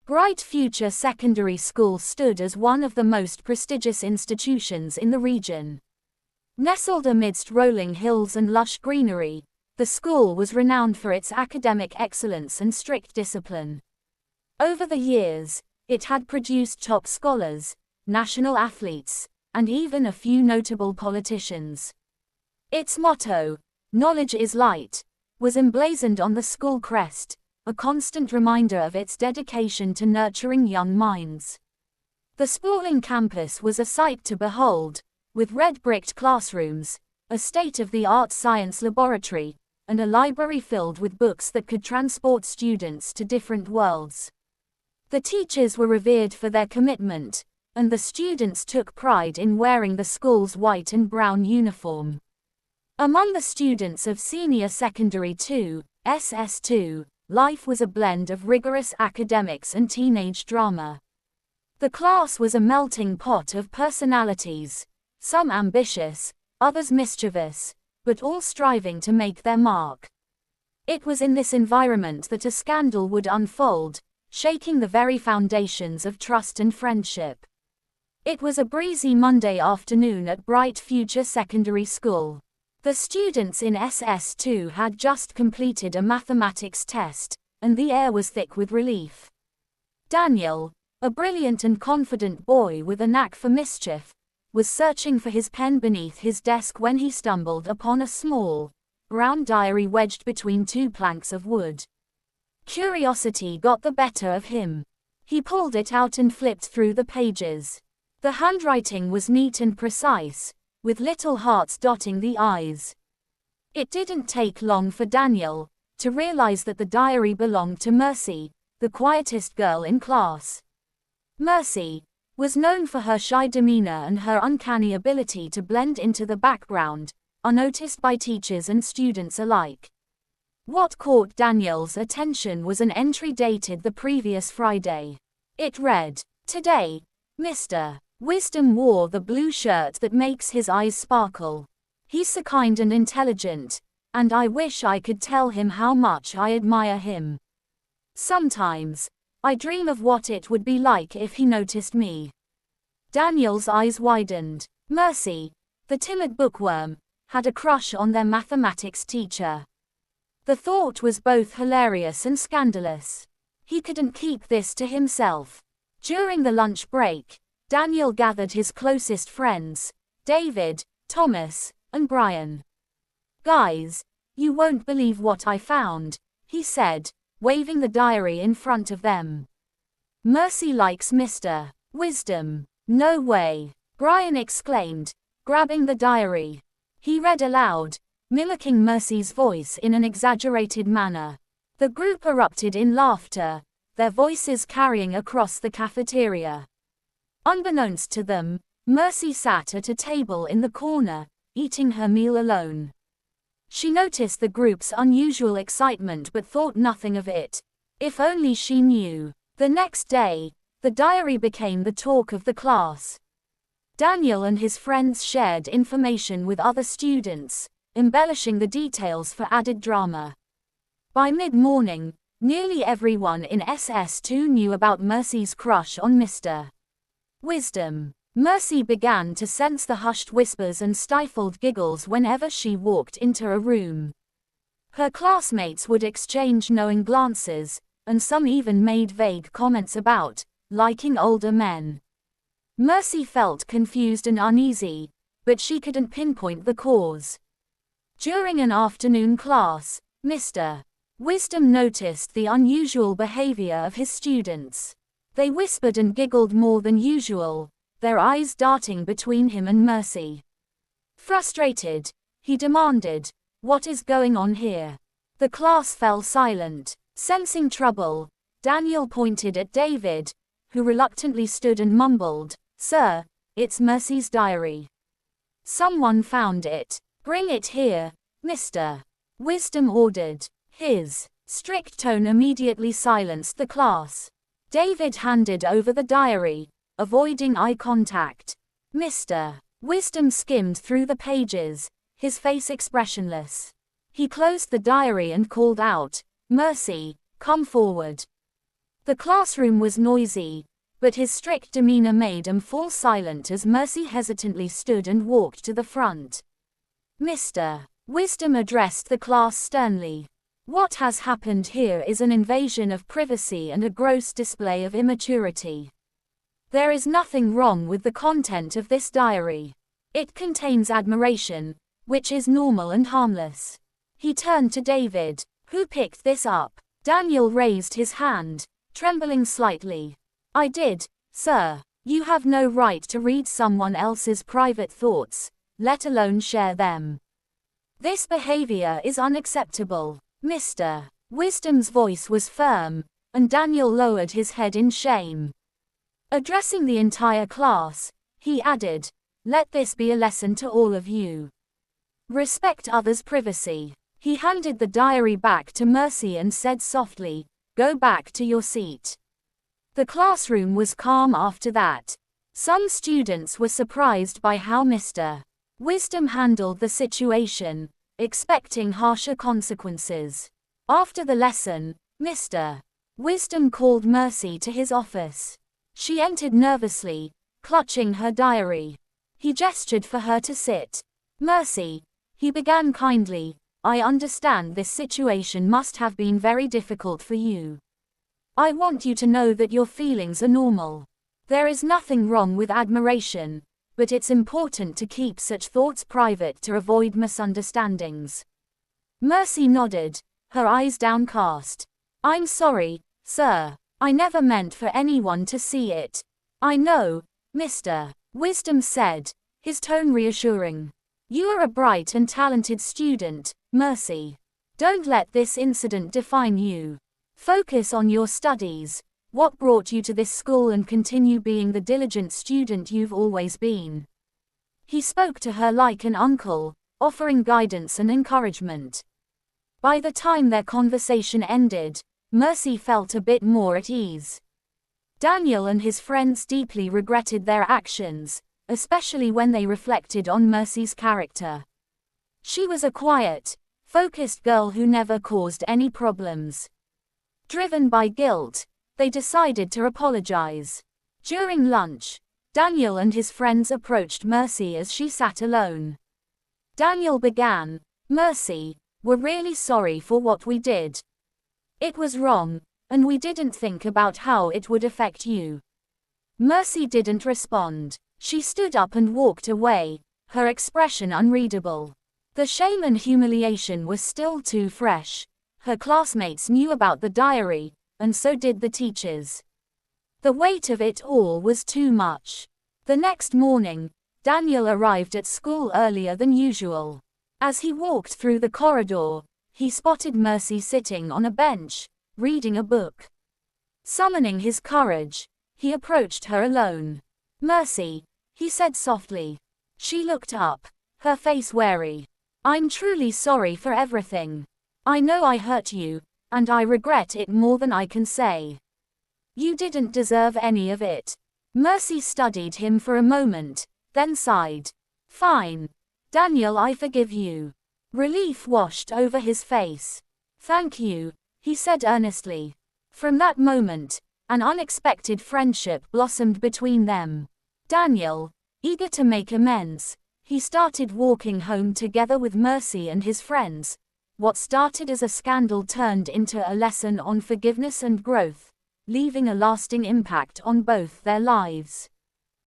Bright Future Secondary School stood as one of the most prestigious institutions in the region. Nestled amidst rolling hills and lush greenery, the school was renowned for its academic excellence and strict discipline. Over the years, it had produced top scholars, national athletes, and even a few notable politicians. Its motto, "Knowledge is Light," was emblazoned on the school crest, a constant reminder of its dedication to nurturing young minds. The sprawling campus was a sight to behold, with red-bricked classrooms, a state-of-the-art science laboratory, and a library filled with books that could transport students to different worlds. The teachers were revered for their commitment, and the students took pride in wearing the school's white and brown uniform. Among the students of Senior Secondary 2, SS2, life was a blend of rigorous academics and teenage drama. The class was a melting pot of personalities, some ambitious, others mischievous, but all striving to make their mark. It was in this environment that a scandal would unfold, shaking the very foundations of trust and friendship. It was a breezy Monday afternoon at Bright Future Secondary School. The students in SS2 had just completed a mathematics test, and the air was thick with relief. Daniel, a brilliant and confident boy with a knack for mischief, was searching for his pen beneath his desk when he stumbled upon a small, brown diary wedged between two planks of wood. Curiosity got the better of him. He pulled it out and flipped through the pages. The handwriting was neat and precise, with little hearts dotting the I's. It didn't take long for Daniel to realize that the diary belonged to Mercy, the quietest girl in class. Mercy was known for her shy demeanor and her uncanny ability to blend into the background, unnoticed by teachers and students alike. What caught Daniel's attention was an entry dated the previous Friday. It read, "Today, Mr. Wisdom wore the blue shirt that makes his eyes sparkle. He's so kind and intelligent, and I wish I could tell him how much I admire him. Sometimes, I dream of what it would be like if he noticed me." Daniel's eyes widened. Mercy, the timid bookworm, had a crush on their mathematics teacher. The thought was both hilarious and scandalous. He couldn't keep this to himself. During the lunch break, Daniel gathered his closest friends, David, Thomas, and Brian. "Guys, you won't believe what I found," he said, waving the diary in front of them. "Mercy likes Mr. Wisdom." "No way," Brian exclaimed, grabbing the diary. He read aloud, mimicking Mercy's voice in an exaggerated manner. The group erupted in laughter, their voices carrying across the cafeteria. Unbeknownst to them, Mercy sat at a table in the corner, eating her meal alone. She noticed the group's unusual excitement but thought nothing of it. If only she knew. The next day, the diary became the talk of the class. Daniel and his friends shared information with other students, embellishing the details for added drama. By mid-morning, nearly everyone in SS2 knew about Mercy's crush on Mr. Wisdom. Mercy began to sense the hushed whispers and stifled giggles whenever she walked into a room. Her classmates would exchange knowing glances, and some even made vague comments about liking older men. Mercy felt confused and uneasy, but she couldn't pinpoint the cause. During an afternoon class, Mr. Wisdom noticed the unusual behavior of his students. They whispered and giggled more than usual, their eyes darting between him and Mercy. Frustrated, he demanded, "What is going on here?" The class fell silent. Sensing trouble, Daniel pointed at David, who reluctantly stood and mumbled, "Sir, it's Mercy's diary. Someone found it. Bring it here, Mr. Wisdom ordered. His strict tone immediately silenced the class. David handed over the diary, avoiding eye contact. Mr. Wisdom skimmed through the pages, his face expressionless. He closed the diary and called out, "Mercy, come forward." The classroom was noisy, but his strict demeanor made them fall silent as Mercy hesitantly stood and walked to the front. Mr. Wisdom addressed the class sternly. What has happened here is an invasion of privacy and a gross display of immaturity. There is nothing wrong with the content of this diary. It contains admiration, which is normal and harmless. He turned to David. Who picked this up? Daniel raised his hand, trembling slightly. I did, sir. You have no right to read someone else's private thoughts, let alone share them. This behavior is unacceptable. Mr. Wisdom's voice was firm, and Daniel lowered his head in shame. Addressing the entire class, he added, let this be a lesson to all of you. Respect others' privacy. He handed the diary back to Mercy and said softly, go back to your seat. The classroom was calm after that. Some students were surprised by how Mr. Wisdom handled the situation, expecting harsher consequences. After the lesson, Mr. Wisdom called Mercy to his office. She entered nervously, clutching her diary. He gestured for her to sit. Mercy, he began kindly, I understand this situation must have been very difficult for you. I want you to know that your feelings are normal. There is nothing wrong with admiration, but it's important to keep such thoughts private to avoid misunderstandings. Mercy nodded, her eyes downcast. I'm sorry, sir. I never meant for anyone to see it. I know, Mr. Wisdom said, his tone reassuring. You are a bright and talented student, Mercy. Don't let this incident define you. Focus on your studies, what brought you to this school, and continue being the diligent student you've always been. He spoke to her like an uncle, offering guidance and encouragement. By the time their conversation ended, Mercy felt a bit more at ease. Daniel and his friends deeply regretted their actions, especially when they reflected on Mercy's character. She was a quiet, focused girl who never caused any problems. Driven by guilt, they decided to apologize. During lunch, Daniel and his friends approached Mercy as she sat alone. Daniel began, Mercy, we're really sorry for what we did. It was wrong, and we didn't think about how it would affect you. Mercy didn't respond. She stood up and walked away, her expression unreadable. The shame and humiliation was still too fresh. Her classmates knew about the diary, and so did the teachers. The weight of it all was too much. The next morning, Daniel arrived at school earlier than usual. As he walked through the corridor, he spotted Mercy sitting on a bench, reading a book. Summoning his courage, he approached her alone. Mercy, he said softly. She looked up, her face wary. I'm truly sorry for everything. I know I hurt you, and I regret it more than I can say. You didn't deserve any of it. Mercy studied him for a moment, then sighed. Fine. Daniel, I forgive you. Relief washed over his face. Thank you, he said earnestly. From that moment, an unexpected friendship blossomed between them. Daniel, eager to make amends, he started walking home together with Mercy and his friends. What started as a scandal turned into a lesson on forgiveness and growth, leaving a lasting impact on both their lives.